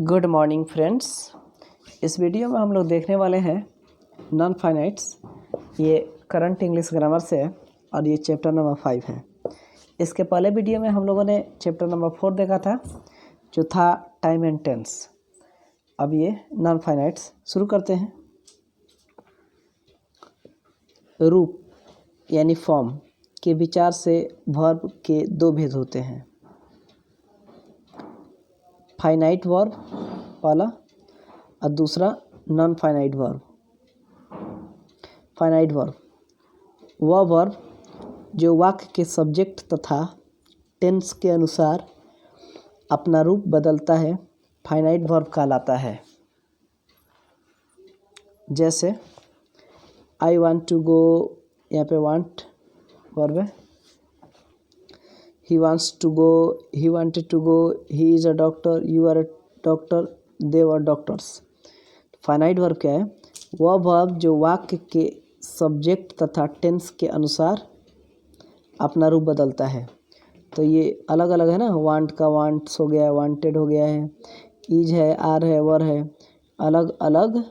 Good morning friends. इस video में हम लोग देखने वाले हैं नॉन फाइनाइट्स। ये करंट इंग्लिश ग्रामर से है और ये चैप्टर नंबर 5 है। इसके पहले वीडियो में हम लोगों ने चैप्टर नंबर 4 देखा था जो था टाइम एंड टेंस। अब ये नॉन फाइनाइट्स शुरू करते हैं। रूप यानी फॉर्म के विचार से वर्ब के दो भेद होते हैं, फाइनाइट वर्ब वाला और दूसरा non finite verb. Finite verb वह वर्ब जो वाक्य के सब्जेक्ट तथा टेंस के अनुसार अपना रूप बदलता है, फाइनाइट वर्ब कहलाता है। जैसे आई वांट टू गो, यहाँ पे वांट वर्ब है। He wants to go, he wanted to go, he is a doctor, you are a doctor, they were doctors। Finite verb क्या है? वह वर्ब जो वाक्य के सब्जेक्ट तथा टेंस के अनुसार अपना रूप बदलता है। तो ये अलग अलग है ना, वांट का वांट्स हो गया है, वांटेड हो गया है, इज है, आर है, वर है, अलग अलग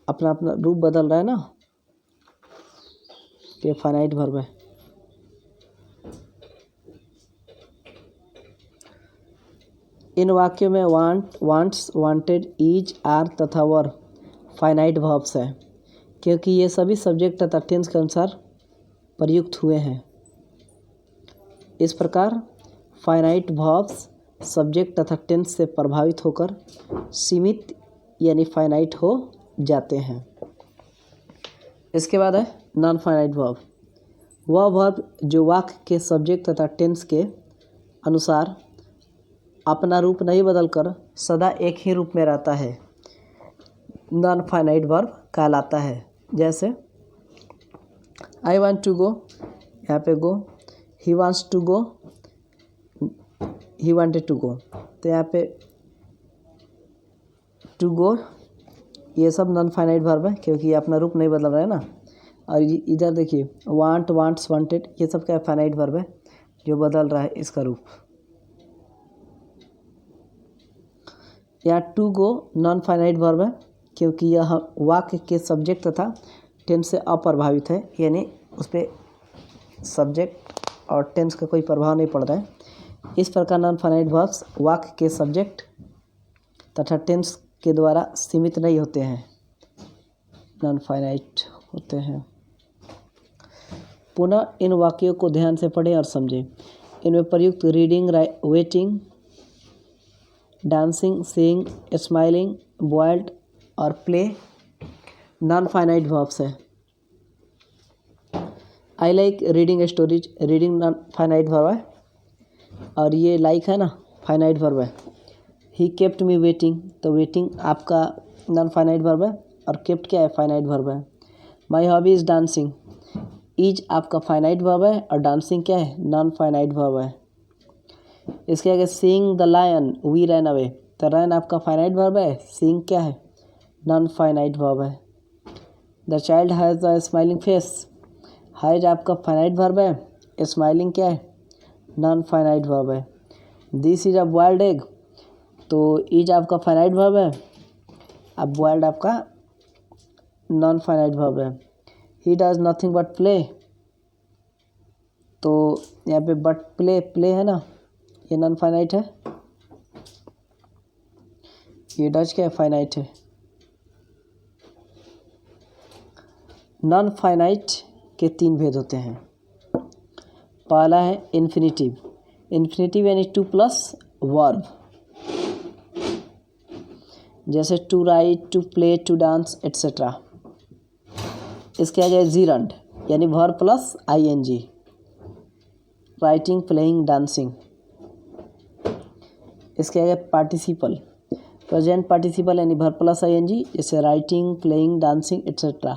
अपना अपना रूप बदल रहा है ना, ये फाइनाइट वर्ब है। इन वाक्यों में want, wants, wanted, is, are तथा वर फाइनाइट वर्ब्स है, क्योंकि ये सभी सब्जेक्ट तथा टेंस के अनुसार प्रयुक्त हुए हैं। इस प्रकार फाइनाइट वर्ब्स सब्जेक्ट तथा टेंस से प्रभावित होकर सीमित यानी फाइनाइट हो जाते हैं। इसके बाद है नॉन फाइनाइट वर्ब। वह वर्ब जो वाक्य के सब्जेक्ट तथा टेंस के अनुसार अपना रूप नहीं बदलकर सदा एक ही रूप में रहता है, नॉन फाइनाइट वर्ब कहलाता है। जैसे आई वांट टू गो, यहाँ पे go, he wants to go, he wanted to go, तो यहाँ पे टू गो ये सब नॉन फाइनाइट वर्ब है, क्योंकि ये अपना रूप नहीं बदल रहा है ना। और इधर देखिए वांट, वांट्स, वांटेड ये सब क्या फाइनाइट वर्ब है जो बदल रहा है इसका रूप। यहाँ to go non finite verb है, क्योंकि यह वाक्य के सब्जेक्ट तथा टेंस से अप्रभावित है, यानी उस पर सब्जेक्ट और टेंस का कोई प्रभाव नहीं पड़ रहा है। इस प्रकार नॉन फाइनाइट वर्ब्स वाक्य के सब्जेक्ट तथा टेंस के द्वारा सीमित नहीं होते हैं, नॉन फाइनाइट होते हैं। पुनः इन वाक्यों को ध्यान से पढ़ें और समझें। इनमें प्रयुक्त reading, waiting, dancing, seeing, smiling, boiled और प्ले नॉन फाइनाइट वर्ब्स है। I like reading stories, reading non finite verb है, और ये लाइक है ना फाइनाइट वर्ब है। ही केप्ट मी वेटिंग, तो वेटिंग आपका नॉन फाइनाइट वर्ब है और केप्ट क्या है, फाइनाइट वर्ब है। My hobby is dancing, is आपका फाइनाइट वर्ब है और डांसिंग क्या है, नॉन फाइनाइट वर्ब है। इसके आगे seeing the lion we ran away, तो रैन आपका फाइनाइट वर्ब है, सीइंग क्या है, नॉन फाइनाइट वर्ब है। The child has a smiling face, has आपका फाइनाइट वर्ब है, स्माइलिंग क्या है, नॉन फाइनाइट वर्ब है। This is a boiled egg, तो इज आपका फाइनाइट वर्ब है, अब बॉयल्ड आपका नॉन फाइनाइट वर्ब है। He does nothing but play, तो यहाँ पे बट प्ले, प्ले है ना, ये नॉन फाइनाइट है, ये डज क्या है, फाइनाइट है। नॉन फाइनाइट के तीन भेद होते हैं। पहला है इन्फिनिटिव। इन्फिनिटिव यानी टू प्लस वर्ब, जैसे to write, to play, to dance etcetera. इसके आगे जीरंड यानी verb plus ING, writing, playing, dancing. इसके आगे पार्टिसिपल, प्रेजेंट पार्टिसिपल यानी वर्ब प्लस आईएनजी, जैसे writing, playing, dancing etcetera.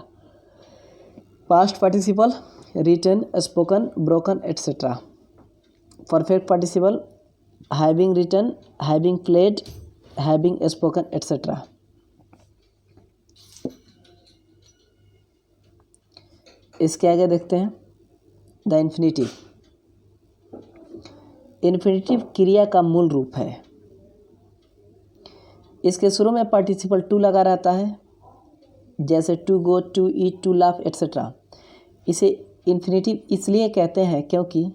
Past participle, written, spoken, broken etcetera. Perfect participle, having written, having played, having spoken etcetera. इसके आगे देखते हैं the infinitive. Infinitive क्रिया का मूल रूप है। इसके शुरू में पार्टिसिपल टू लगा रहता है, जैसे to go, to eat, to laugh etcetera. इसे इन्फिनेटिव इसलिए कहते हैं क्योंकि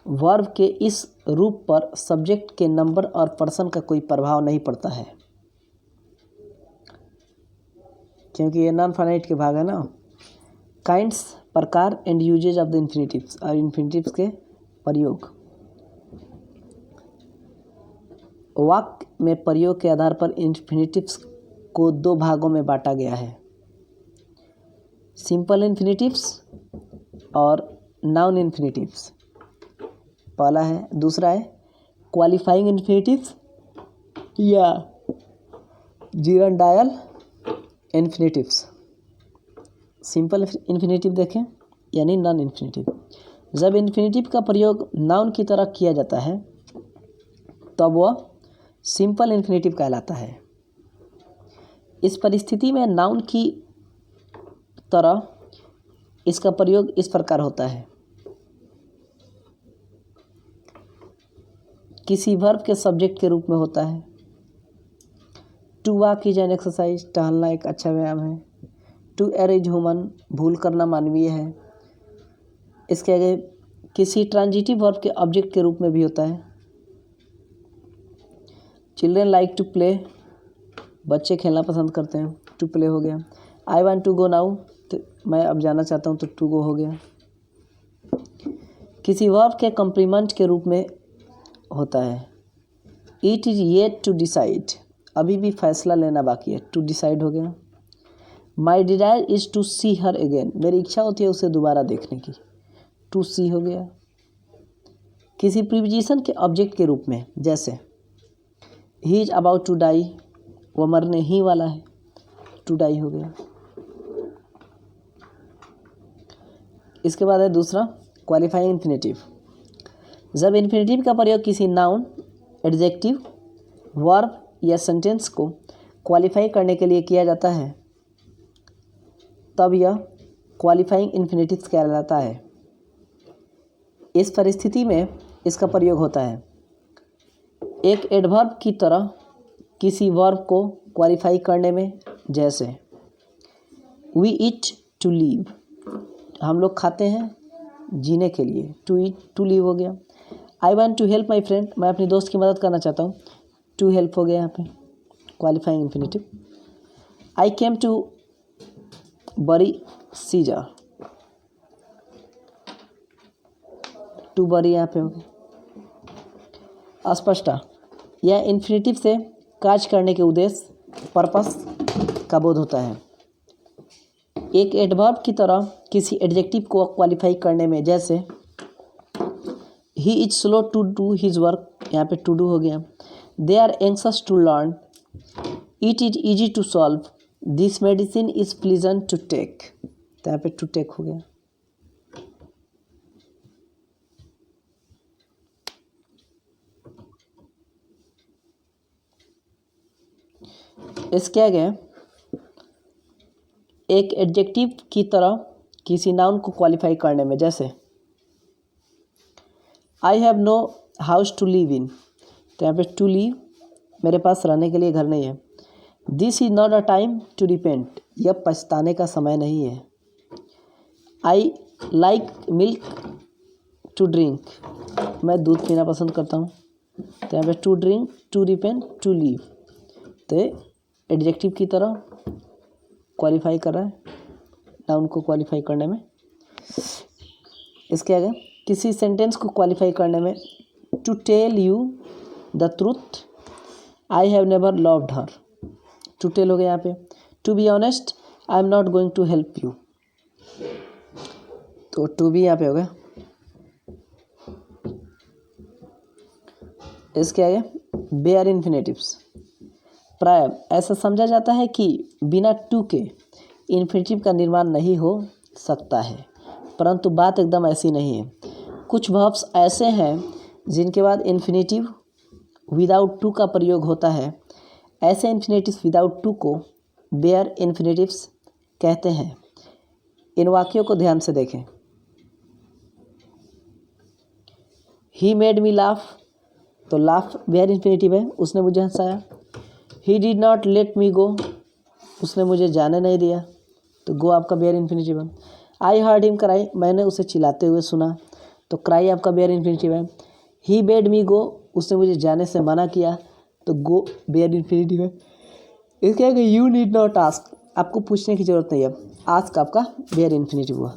वर्ब के इस रूप पर सब्जेक्ट के नंबर और पर्सन का कोई प्रभाव नहीं पड़ता है, क्योंकि ये नॉन फाइनाइट के भाग है ना। काइंड्स, प्रकार and usage of the infinitives, और इन्फिनेटिव्स के प्रयोग। वाक्य में प्रयोग के आधार पर इन्फिनेटिव्स को दो भागों में बांटा गया है, सिंपल इन्फिनेटिव्स और नाउन इन्फिनेटिव्स। पहला है, दूसरा है क्वालिफाइंग इन्फिनेटिव्स या जिरंडायल इन्फिनेटिव्स। सिंपल इन्फिनेटिव देखें यानी नॉन इन्फिनेटिव। जब इन्फिनेटिव का प्रयोग नाउन की तरह किया जाता है तब वह सिंपल इन्फिनेटिव कहलाता है। इस परिस्थिति में नाउन की तरह इसका प्रयोग इस प्रकार होता है। किसी वर्ब के सब्जेक्ट के रूप में होता है। To walk is an exercise, टहलना एक अच्छा व्यायाम है। टू एरर इज ह्यूमन, भूल करना मानवीय है। इसके आगे किसी ट्रांजिटिव वर्ब के ऑब्जेक्ट के रूप में भी होता है। चिल्ड्रेन लाइक टू प्ले, बच्चे खेलना पसंद करते हैं, टू प्ले हो गया। I want to go now, तो मैं अब जाना चाहता हूँ, तो टू गो हो गया। किसी वर्ब के कॉम्प्लीमेंट के रूप में होता है। It is yet to decide, अभी भी फैसला लेना बाकी है, टू डिसाइड हो गया। My desire is to see her again, मेरी इच्छा होती है उसे दोबारा देखने की, टू सी हो गया। किसी प्रीपोजिशन के ऑब्जेक्ट के रूप में, जैसे he is about to die, वो मरने ही वाला है, टू डाई हो गया। इसके बाद है दूसरा क्वालिफाइंग इन्फिनेटिव। जब इन्फिनेटिव का प्रयोग किसी नाउन, एडजेक्टिव, वर्ब या सेंटेंस को क्वालिफाई करने के लिए किया जाता है तब यह क्वालिफाइंग इन्फिनेटिव कहलाता है। इस परिस्थिति में इसका प्रयोग होता है एक एडवर्ब की तरह किसी वर्ब को क्वालिफाई करने में, जैसे वी ईट टू लीव, हम लोग खाते हैं जीने के लिए, टू ईट टू लीव हो गया। I want to help my friend, मैं अपनी दोस्त की मदद करना चाहता हूँ, टू हेल्प हो गया यहाँ पे qualifying infinitive. I came to bury Caesar, to bury यहाँ पे हो गया। अस्पष्टता, यह इन्फिनेटिव से कार्य करने के उद्देश्य, पर्पस का बोध होता है। एक एडवर्ब की तरह किसी एडजेक्टिव को क्वालिफाई करने में, जैसे he is slow to do his work, यहाँ पे टू डू हो गया। They are anxious to learn, it is easy to solve, this medicine is pleasant to take, तो यहाँ पे टू टेक हो गया। इसके आगे एक एडजेक्टिव की तरह किसी नाउन को क्वालिफाई करने में, जैसे I have no house to live in, तो यहाँ पे टू लिव, मेरे पास रहने के लिए घर नहीं है। This is not a time to repent, यह पछताने का समय नहीं है। I like milk to drink, मैं दूध पीना पसंद करता हूँ, तो यहाँ पे to drink, to repent, to leave, तो एडजेक्टिव की तरह क्वालिफाई कर रहा है नाउन को क्वालिफाई करने में। इसके आगे किसी सेंटेंस को क्वालिफाई करने में, to tell you the truth, I have never loved her, to tell हो गया यहाँ पे। To be honest, I am not going to help you, तो टू बी यहाँ पे हो गया। इसके आगे बेयर इन्फिनेटिव्स। प्राय ऐसा समझा जाता है कि बिना टू के इन्फिनेटिव का निर्माण नहीं हो सकता है, परंतु बात एकदम ऐसी नहीं है। कुछ वर्ब्स ऐसे हैं जिनके बाद इन्फिनेटिव विदाउट टू का प्रयोग होता है। ऐसे इन्फिनेटिव्स विदाउट टू को बेयर इन्फिनेटिव्स कहते हैं। इन वाक्यों को ध्यान से देखें। ही मेड मी लाफ, तो लाफ वेयर इन्फिनेटिव है, उसने मुझे हंसाया। He did not let me go, उसने मुझे जाने नहीं दिया, तो गो आपका वेयर इन्फिनेटिव है। आई हर्ड हिम क्राई, मैंने उसे चिल्लाते हुए सुना, तो क्राई आपका वेयर इन्फिनेटिव है। ही बेड मी गो, उसने मुझे जाने से मना किया, तो गो वेयर इन्फिनेटिव है। इसके आगे यू नीड नॉट आस्क, आपको पूछने की जरूरत नहीं है, आस्क आपका वेयर इन्फिनेटिव हुआ।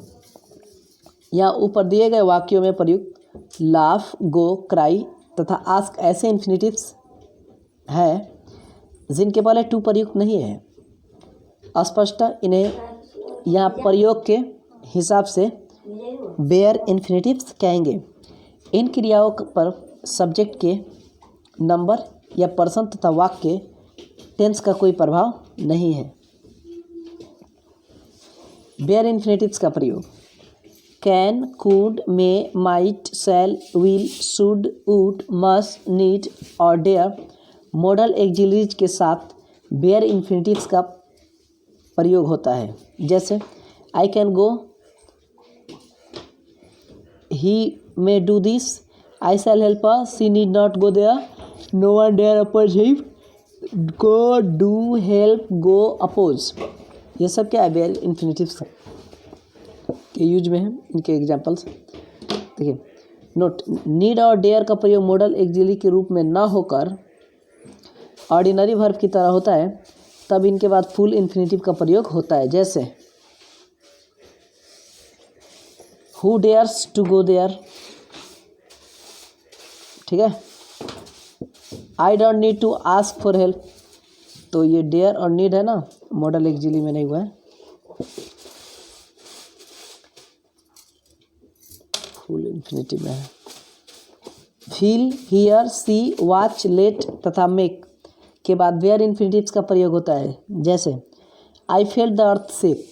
यहाँ ऊपर दिए गए वाक्यों में प्रयुक्त लाफ, गो, क्राई तथा आस्क ऐसे इन्फिनेटिव्स हैं जिनके पहले टू प्रयुक्त नहीं है। अस्पष्ट इन्हें यहाँ प्रयोग के हिसाब से वेयर इन्फिनेटिव्स कहेंगे। इन क्रियाओं पर सब्जेक्ट के नंबर या पर्सन तथा वाक्य के टेंस का कोई प्रभाव नहीं है। वेयर इन्फिनेटिव्स का प्रयोग can, could, may, might, shall, will, should, would, must, need और डेयर मॉडल एक्सिलरीज के साथ वेयर इन्फिनेटिव्स का प्रयोग होता है। जैसे I can go, he may do this, I shall help her, she need not go there, no one dare oppose him, go, do, help, go, oppose. ये सब क्या है, वेयर इन्फिनेटिव्स के यूज में है, इनके एग्जाम्पल्स देखिए। नोट, नीड और डेयर का प्रयोग मॉडल एक्सिलरी के रूप में ना होकर ऑर्डिनरी वर्ब की तरह होता है, तब इनके बाद फुल इन्फिनेटिव का प्रयोग होता है। जैसे who dares to go there, ठीक है। I don't need to ask for help, तो ये डेयर और नीड है ना, मॉडल एक्सिलरी में नहीं हुआ है, फुल इन्फिनेटिव में है। Feel, hear, see, watch, let तथा मेक के बाद वेयर इन्फिनेटिव्स का प्रयोग होता है। जैसे I felt the earth shake,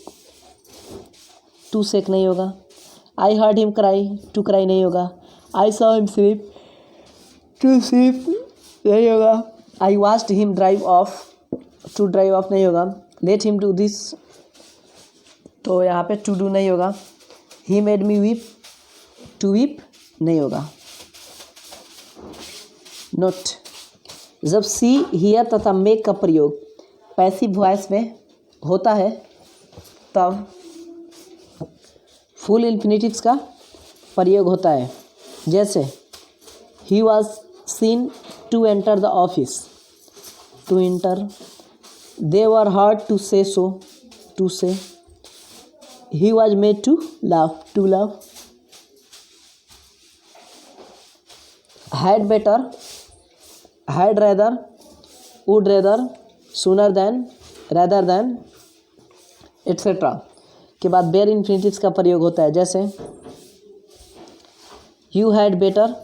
to shake नहीं होगा। I heard him cry, to cry नहीं होगा। I saw him sleep, to sleep नहीं होगा। I watched him drive off, to drive off नहीं होगा। लेट हिम डू दिस, तो यहाँ पे टू डू नहीं होगा। He made me weep, to weep नहीं होगा। नोट, जब सी, हियर तथा मेक का प्रयोग पैसिव वॉइस में होता है, तब फुल इन्फिनेटिव्स का प्रयोग होता है। जैसे he was seen to enter the office, to enter. They were heard to say so, to say. He was made to laugh, to laugh. Had better, had rather, would rather, sooner than, rather than etc. के बाद bare infinitives का प्रयोग होता है। जैसे you had better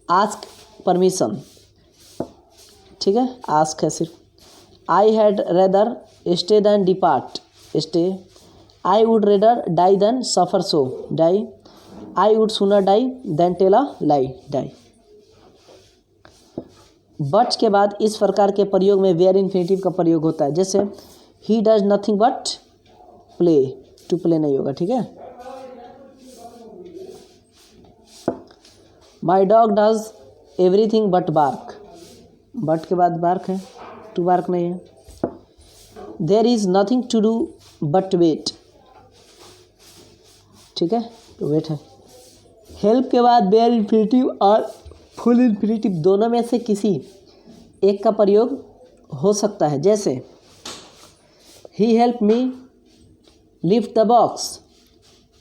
ask permission, ठीक है, ask है सिर्फ। I had rather stay than depart, stay. I would rather die than suffer, so die. I would sooner die than tell a lie, die. But के बाद इस प्रकार के प्रयोग में वेयर इन्फिनेटिव का प्रयोग होता है। जैसे he does nothing but play, to play नहीं होगा, ठीक है। My dog does everything but bark, but के बाद बार्क है, टू बार्क नहीं है। There is nothing to do but wait, ठीक है, तो वेट है। हेल्प के बाद वेयर इन्फिनेटिव और फुल इन्फिनेटिव दोनों में से किसी एक का प्रयोग हो सकता है। जैसे he help me lift the box,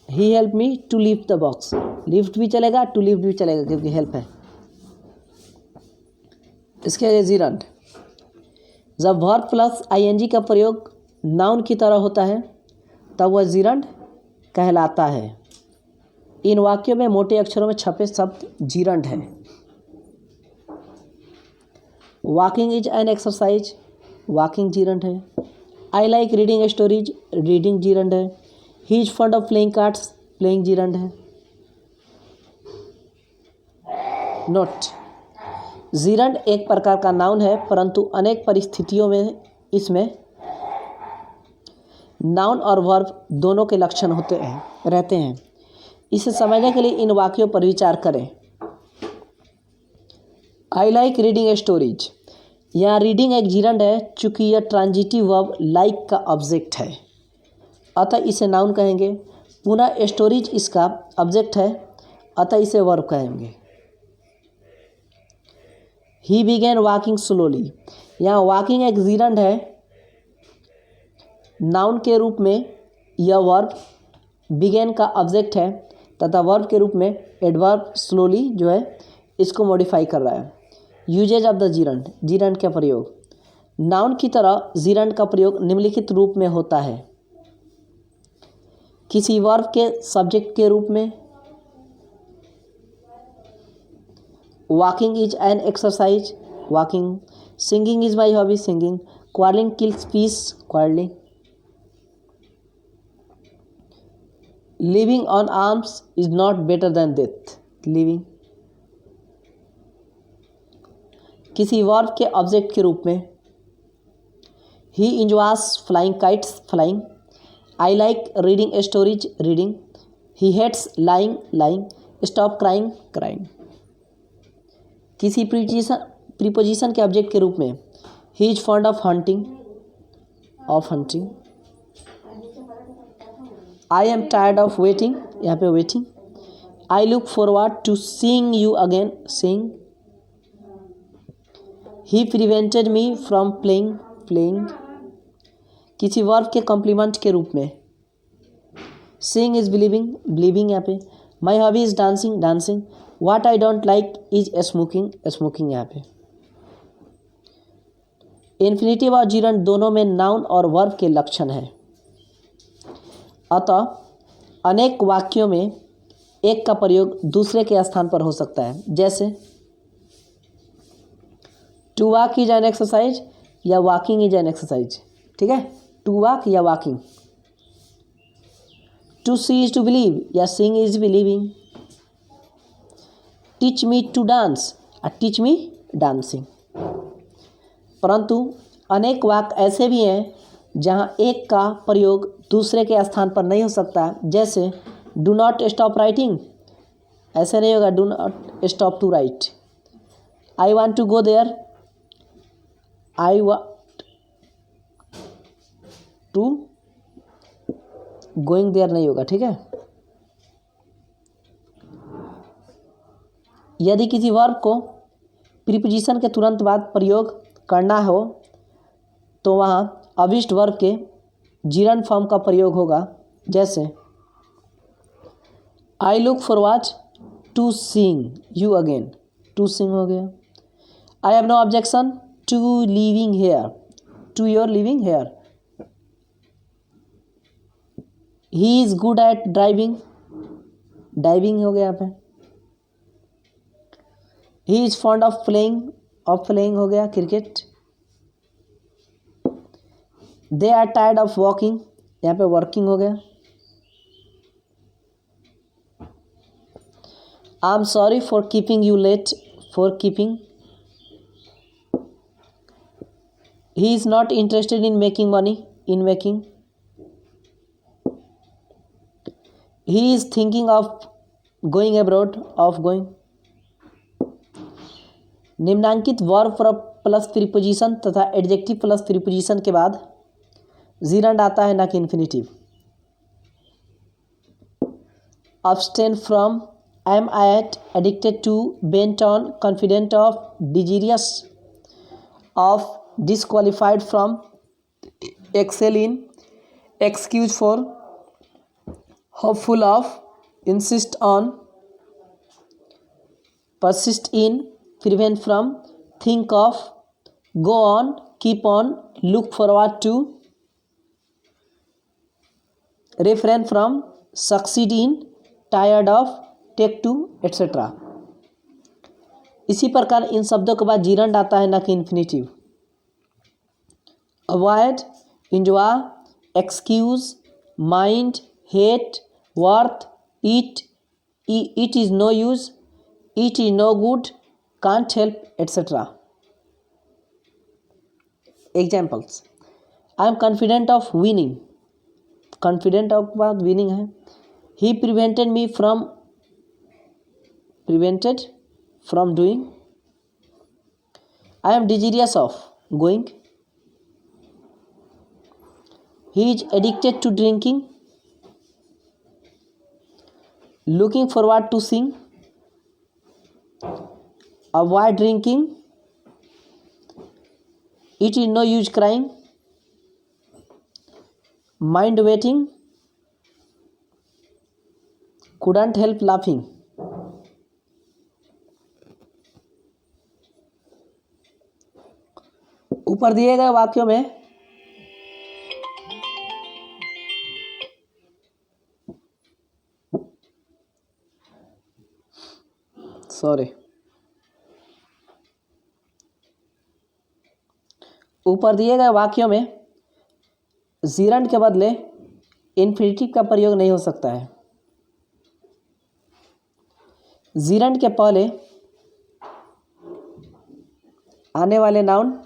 he help me to lift the box. Lift भी चलेगा, टू लिफ्ट भी चलेगा, क्योंकि हेल्प है। इसके आगे जीरंड, जब वर्ब प्लस आईएनजी का प्रयोग नाउन की तरह होता है, तब वह जीरंड कहलाता है। इन वाक्यों में मोटे अक्षरों में छपे शब्द जीरंड है। Walking is an exercise, walking gerund है। I like reading stories, reading gerund है। He is fond of playing cards, playing gerund है। नोट, जीरंड एक प्रकार का नाउन है, परंतु अनेक परिस्थितियों में इसमें नाउन और वर्ब दोनों के लक्षण होते हैं, रहते हैं। इसे समझने के लिए इन वाक्यों पर विचार करें। आई लाइक रीडिंग स्टोरीज। यहाँ रीडिंग एक जीरंड है, चूँकि यह ट्रांजिटिव वर्ब लाइक का ऑब्जेक्ट है, अतः इसे नाउन कहेंगे। पुनः स्टोरीज इसका ऑब्जेक्ट है, अतः इसे वर्ब कहेंगे। ही बिगेन वॉकिंग स्लोली। यहाँ वॉकिंग एक जीरंड है, नाउन के रूप में यह वर्ब बिगेन का ऑब्जेक्ट है तथा वर्ब के रूप में एडवर्ब स्लोली जो है इसको मॉडिफाई कर रहा है। Usage of the gerund, gerund का प्रयोग। नाउन की तरह जीरंड का प्रयोग निम्नलिखित रूप में होता है। किसी वर्ब के सब्जेक्ट के रूप में, walking is an exercise, walking. Singing is my hobby, singing. Quarrelling kills peace, quarrelling. Living on alms is not better than death, living. किसी वर्ब के ऑब्जेक्ट के रूप में, he enjoys flying kites, flying. I like reading stories, reading. He hates lying, lying. Stop crying, crying. किसी preposition के object के रूप में, he is fond of hunting, of hunting. I am tired of waiting, यहाँ पे waiting. I look forward to seeing you again, seeing. He prevented me from playing, playing. किसी verb के complement के रूप में, सीइंग इज बिलीविंग, बिलीविंग यहाँ पे। My hobby is dancing, dancing. What I don't like is smoking, smoking यहाँ पे। Infinitive और जीरंड दोनों में नाउन और वर्ब के लक्षण हैं, अतः अनेक वाक्यों में एक का प्रयोग दूसरे के स्थान पर हो सकता है। जैसे to walk is an exercise या वॉकिंग इज एन एक्सरसाइज, ठीक है, टू वॉक या walking. To see is to believe या seeing is believing. Teach me to dance, teach me dancing. परंतु अनेक वाक्य ऐसे भी हैं जहां एक का प्रयोग दूसरे के स्थान पर नहीं हो सकता। जैसे डू नॉट स्टॉप राइटिंग, ऐसे नहीं होगा, do not stop to write. I want to go there, I want to going there नहीं होगा, ठीक है। यदि किसी वर्ब को प्रीपोजिशन के तुरंत बाद प्रयोग करना हो तो वहाँ अभिष्ट वर्ब के जीरंड फॉर्म का प्रयोग होगा। जैसे I look forward to seeing you again, to seeing हो गया। I have no objection to living here, to your living here. He is good at driving, driving हो गया यहाँ पे। He is fond of playing हो गया, cricket. They are tired of walking, यहाँ पे वर्किंग हो गया। I am sorry for keeping you late, for keeping. He is not interested in making money, in making. He is thinking of going abroad, of going. निम्नांकित verb plus preposition तथा adjective plus preposition के बाद gerund आता है, ना कि infinitive. abstain from, am at, addicted to, bent on, confident of, desirous of, disqualified from, excel in, excuse for, hopeful of, insist on, persist in, prevent from, think of, go on, keep on, look forward to, refrain from, succeed in, tired of, take to, etc. इसी प्रकार इन शब्दों के बाद gerund आता है, ना कि infinitive. Avoid, enjoy, excuse, mind, hate, worth, it, it is no use, it is no good, can't help, etcetera. Examples, I am confident of winning, confident of बाद विनिंग है। He prevented me from, prevented from doing, I am desirous of going, he is addicted to drinking, looking forward to seeing, avoid drinking, it is no use crying, mind waiting, couldn't help laughing। ऊपर दिए गए वाक्यों में gerund के बदले infinitive का प्रयोग नहीं हो सकता है। जीरंड के पहले आने वाले नाउन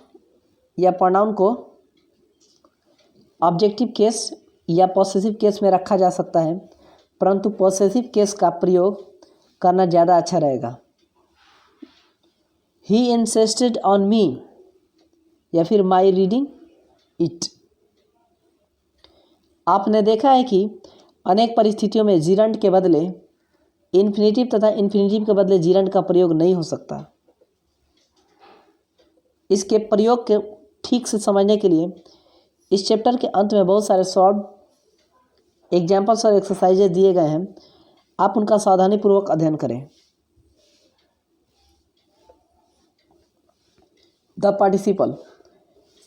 या प्रोनाउन को ऑब्जेक्टिव केस या पॉसेसिव केस में रखा जा सकता है, परंतु पॉसेसिव केस का प्रयोग करना ज़्यादा अच्छा रहेगा। ही इंसिस्टेड ऑन मी या फिर माई रीडिंग इट। आपने देखा है कि अनेक परिस्थितियों में जीरंड के बदले इन्फिनिटिव तथा इन्फिनिटिव के बदले जीरंड का प्रयोग नहीं हो सकता। इसके प्रयोग के ठीक से समझने के लिए इस चैप्टर के अंत में बहुत सारे शॉर्ट एग्जाम्पल्स और एक्सरसाइजेज दिए गए हैं, आप उनका सावधानीपूर्वक अध्ययन करें। The participle.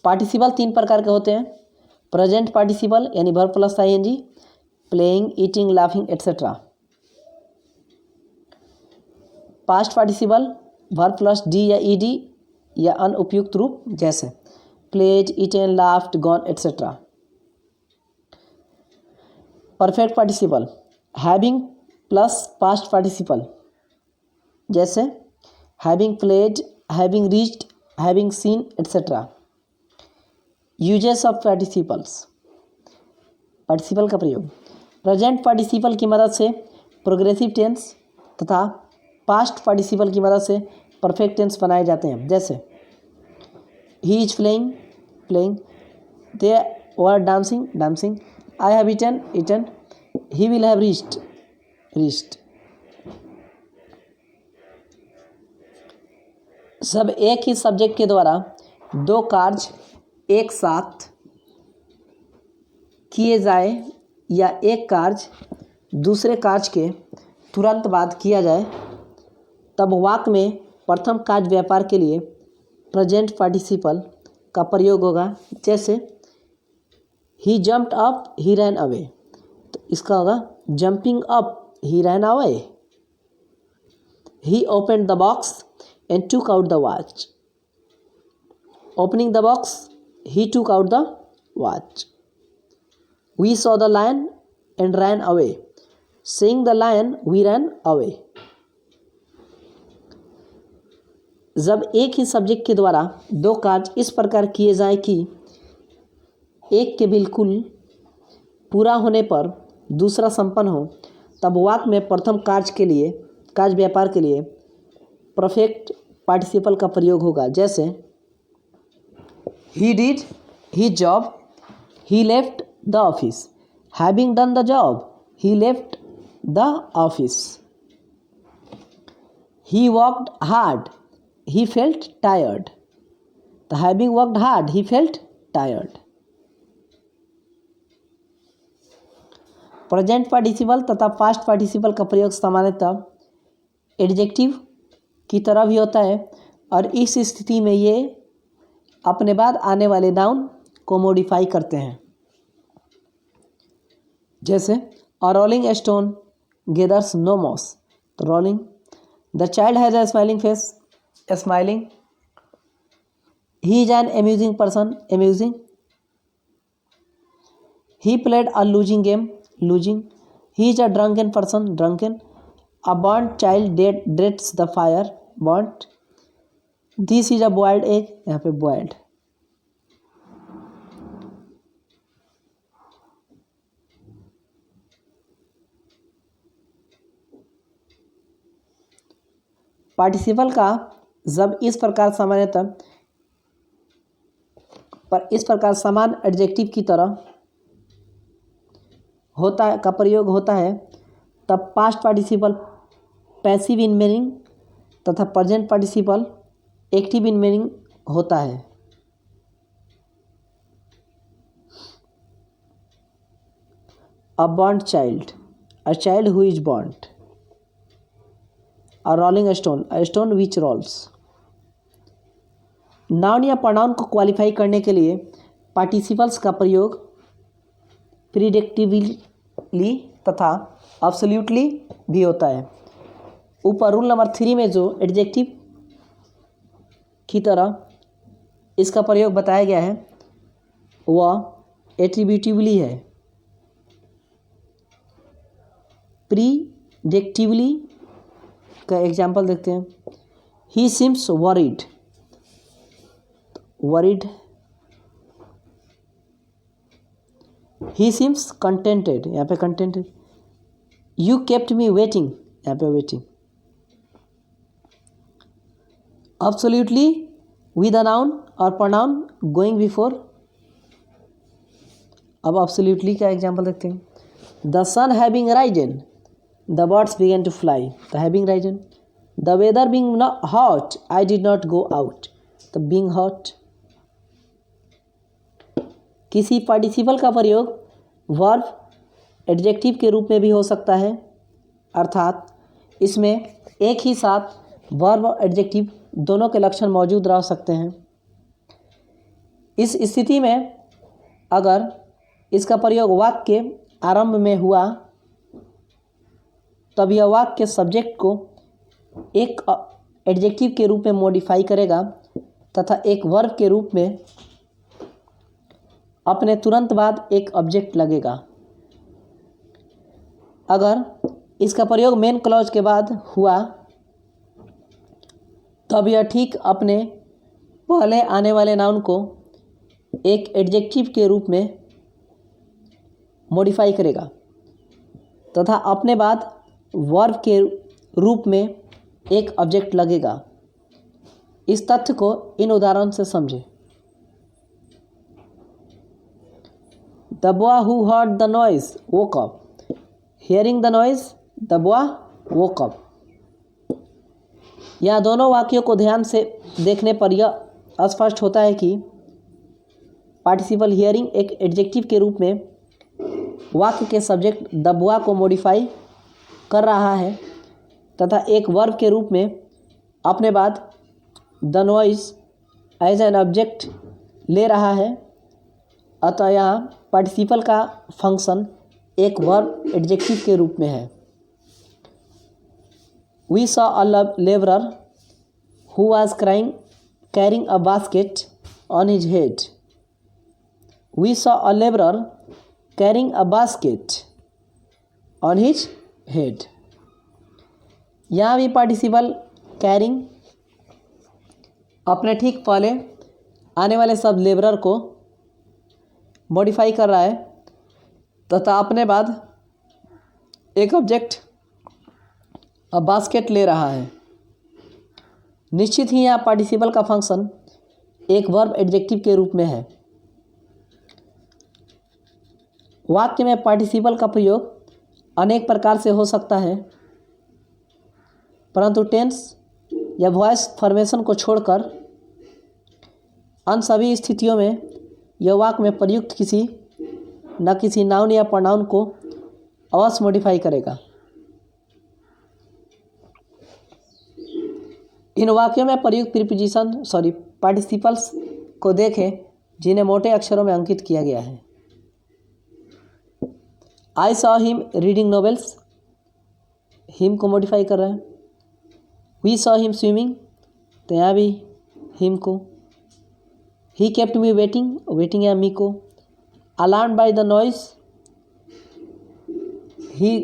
पार्टिसिपल 3 प्रकार के होते हैं। प्रेजेंट पार्टिसिपल यानी verb plus ING, playing, eating, laughing etcetera. Past participle verb plus D या ईडी या अनुपयुक्त रूप जैसे played, eaten, laughed, gone etcetera. Perfect participle having plus past participle जैसे having played, having reached, having seen etcetera. Uses of participles. Participle का प्रयोग present participle की मदद से प्रोग्रेसिव टेंस तथा पास्ट पार्टिसिपल की मदद से परफेक्ट टेंस बनाए जाते हैं। जैसे he is playing, playing, they were dancing, dancing, I have eaten, eaten, he will have reached, reached. सब एक ही सब्जेक्ट के द्वारा 2 कार्य एक साथ किए जाए या एक कार्य दूसरे कार्य के तुरंत बाद किया जाए, तब वाक्य में प्रथम कार्य व्यापार के लिए प्रेजेंट पार्टिसिपल का प्रयोग होगा। जैसे he jumped up, he ran away, तो इसका होगा jumping up, he ran away. He opened the box and took out the watch, opening the box, he took out the watch. We saw the lion and ran away, seeing the lion we ran away. जब एक ही subject के द्वारा 2 कार्य इस प्रकार किए जाए कि एक के बिल्कुल पूरा होने पर दूसरा संपन्न हो, तब वाक्य में प्रथम कार्य व्यापार के लिए परफेक्ट पार्टिसिपल का प्रयोग होगा। जैसे he did his job, he left the office, having done the job, he left the office. He worked hard, he felt tired, the having worked hard, he felt tired। Present participle तथा past participle का प्रयोग सामान्यतः adjective की तरह भी होता है और इस स्थिति में ये अपने बाद आने वाले नाउन को मॉडिफाई करते हैं। जैसे a rolling stone gathers no moss, तो rolling. The child has a smiling face, smiling। He is an amusing person, amusing। He played a losing game, losing। He is a drunken person, drunken। A burnt child dreads the fire, burnt। This is a boiled egg, यहाँ पे boiled। Participle का जब इस प्रकार सामान्यतः पर इस प्रकार समान एडजेक्टिव की तरह होता है का प्रयोग होता है तब past participle passive in meaning तथा present participle active in meaning होता है। A burned child, a child who is burned. A rolling stone, a stone which rolls. Noun या प्रोनाउन को क्वालिफाई करने के लिए पार्टिसिपल्स का प्रयोग प्रिडिक्टिवली तथा एब्सोल्युटली भी होता है। ऊपर रूल नंबर 3 में जो एडजेक्टिव की तरह इसका प्रयोग बताया गया है वह एट्रीब्यूटिवली है। प्रिडिक्टिवली का एग्जाम्पल देखते हैं। He seems worried, worried. He seems contented, यहाँ पे contented. You kept me waiting, यहाँ पे waiting. Absolutely with a noun और प्रोनाउन गोइंग बिफोर। अब एब्सोल्युटली का एग्जाम्पल देखते हैं। The sun having risen, the birds began to fly, the having risen. The weather being hot, I did not go out, the being hot. किसी participle का प्रयोग verb adjective के रूप में भी हो सकता है, अर्थात इसमें एक ही साथ वर्ब और एडजेक्टिव दोनों के लक्षण मौजूद रह सकते हैं। इस स्थिति में अगर इसका प्रयोग वाक्य के आरंभ में हुआ तब यह वाक्य के सब्जेक्ट को एक एडजेक्टिव के रूप में मॉडिफाई करेगा तथा एक वर्ब के रूप में अपने तुरंत बाद एक ऑब्जेक्ट लगेगा। अगर इसका प्रयोग मेन क्लॉज के बाद हुआ तब यह ठीक अपने पहले आने वाले नाउन को एक एडजेक्टिव के रूप में मॉडिफाई करेगा तथा अपने बाद वर्ब के रूप में एक ऑब्जेक्ट लगेगा। इस तथ्य को इन उदाहरण से समझें। The boy who heard the noise woke up. Hearing the noise, the boy woke up. यह दोनों वाक्यों को ध्यान से देखने पर यह स्पष्ट होता है कि पार्टिसिपल हियरिंग एक एडजेक्टिव के रूप में वाक्य के सब्जेक्ट द बॉय को मॉडिफाई कर रहा है तथा एक वर्ब के रूप में अपने बाद the noise as an object ले रहा है। अतः यहाँ पार्टिसिपल का फंक्शन एक वर्ब एडजेक्टिव के रूप में है। We saw a labourer who was carrying a basket on his head. We saw a labourer carrying a basket on his head. यहाँ भी पार्टिसिपल कैरिंग अपने ठीक पहले आने वाले सब लेबरर को मॉडिफाई कर रहा है तथा अपने बाद एक ऑब्जेक्ट बास्केट ले रहा है। निश्चित ही यहाँ पार्टिसिपल का फंक्शन एक वर्ब एडजेक्टिव के रूप में है। वाक्य में पार्टिसिपल का प्रयोग अनेक प्रकार से हो सकता है, परंतु टेंस या वॉइस फॉर्मेशन को छोड़कर अन्य सभी स्थितियों में यह वाक्य में प्रयुक्त किसी न किसी नाउन या प्रोनाउन को अवश्य मॉडिफाई करेगा। इन वाक्यों में प्रयुक्त प्रीपोजिशन पार्टिसिपल्स को देखें जिन्हें मोटे अक्षरों में अंकित किया गया है। आई saw him reading novels, him को मॉडिफाई कर रहे हैं। वी सॉ हिम स्विमिंग, तो यहाँ भी हिम को। He kept me waiting, waiting या मी को। Alarm by the noise, he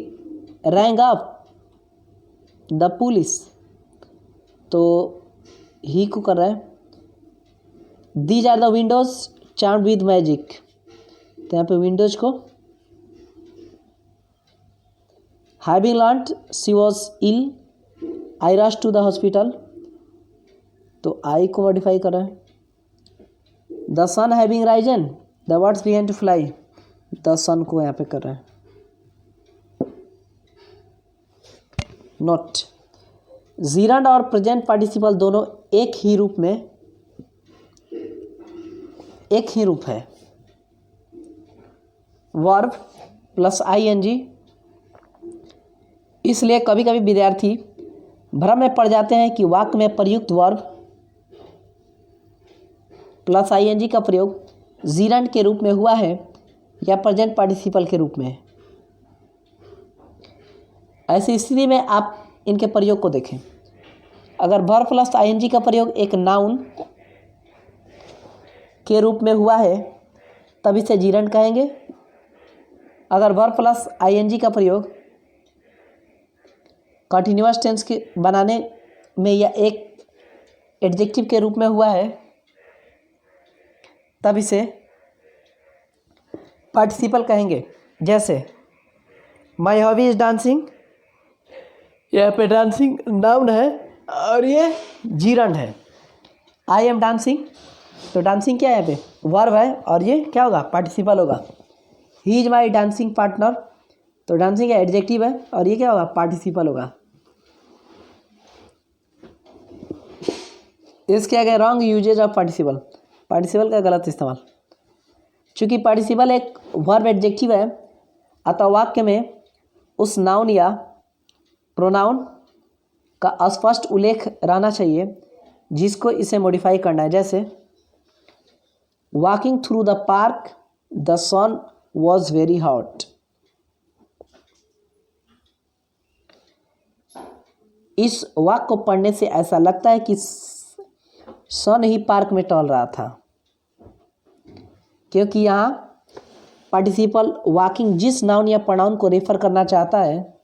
rang up the police, तो ही को कर रहा है। These are the windows charmed with magic, तो यहाँ पे विंडोज को। Having learned she was ill, I rush to the hospital, तो आई को मॉडिफाई कर रहा है। The sun having risen, the birds began to fly. The sun को यहाँ पे कर रहे हैं। नोट, जीरंड और प्रेजेंट पार्टिसिपल दोनों एक ही रूप है। Verb plus ING. इसलिए कभी कभी विद्यार्थी भ्रम में पड़ जाते हैं कि वाक्य में प्रयुक्त वर्ब प्लस आईएनजी का प्रयोग जीरंड के रूप में हुआ है या प्रेजेंट पार्टिसिपल के रूप में। ऐसी स्थिति में आप इनके प्रयोग को देखें। अगर वर्ब प्लस आईएनजी का प्रयोग एक नाउन के रूप में हुआ है तब इसे जीरंड कहेंगे। अगर वर्ब प्लस आईएनजी का प्रयोग कंटिन्यूअस टेंस के बनाने में या एक एडजेक्टिव के रूप में हुआ है तब इसे पार्टिसिपल कहेंगे। जैसे माई हॉबी इज डांसिंग, यहाँ पे डांसिंग नाउन है और ये जीरंड है। आई एम डांसिंग, तो डांसिंग क्या है, यहाँ पे वर्ब है और ये क्या होगा, पार्टिसिपल होगा। He is my dancing partner, तो डांसिंग एडजेक्टिव है और ये क्या होगा, पार्टिसिपल होगा। इसके आगे wrong usage of participle, participle का गलत इस्तेमाल। चूँकि पार्टिसिपल एक वर्ब एडजेक्टिव है अतः वाक्य में उस नाउन या प्रोनाउन का स्पष्ट उल्लेख रहना चाहिए जिसको इसे मॉडिफाई करना है। जैसे walking through the park the sun was very hot. इस वाक्य को पढ़ने से ऐसा लगता है कि सन ही पार्क में टहल रहा था, क्योंकि यहाँ पार्टिसिपल वॉकिंग जिस नाउन या प्रोनाउन को रेफर करना चाहता है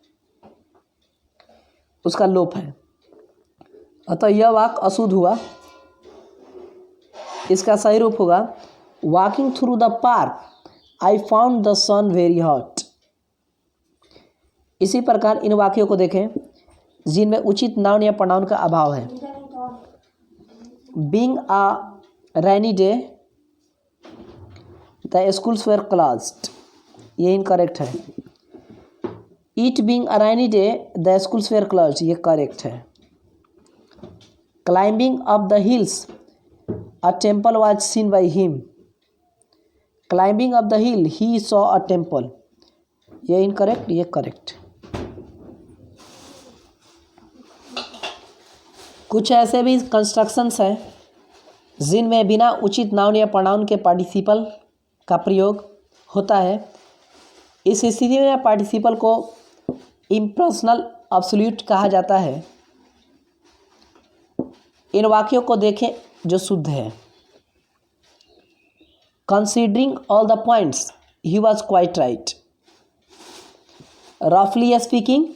उसका लोप है, अतः यह वाक्य अशुद्ध हुआ। इसका सही रूप होगा walking through the park I found the sun very hot. इसी प्रकार इन वाक्यों को देखें जिनमें उचित नाउन या प्रोनाउन का अभाव है। Being a rainy day the schools were closed, ये इनकरेक्ट है। It being a rainy day the schools were closed, ये करेक्ट है। Climbing up the hills a temple was seen by him, climbing up the hill he saw a temple, ये incorrect, ये correct. कुछ ऐसे भी constructions हैं जिनमें बिना उचित नाउन या प्रोनाउन के पार्टिसिपल का प्रयोग होता है। इस स्थिति में पार्टिसिपल को इम्पर्सनल एब्सोल्यूट कहा जाता है। इन वाक्यों को देखें जो शुद्ध है। Considering all the points he was quite right. रफली speaking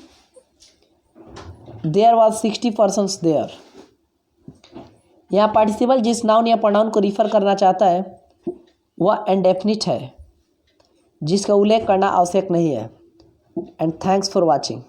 there was 60 persons there. यहाँ पार्टिसिपल जिस नाउन या प्रोनाउन को रिफर करना चाहता है वह इंडेफिनिट है जिसका उल्लेख करना आवश्यक नहीं है। And thanks for watching.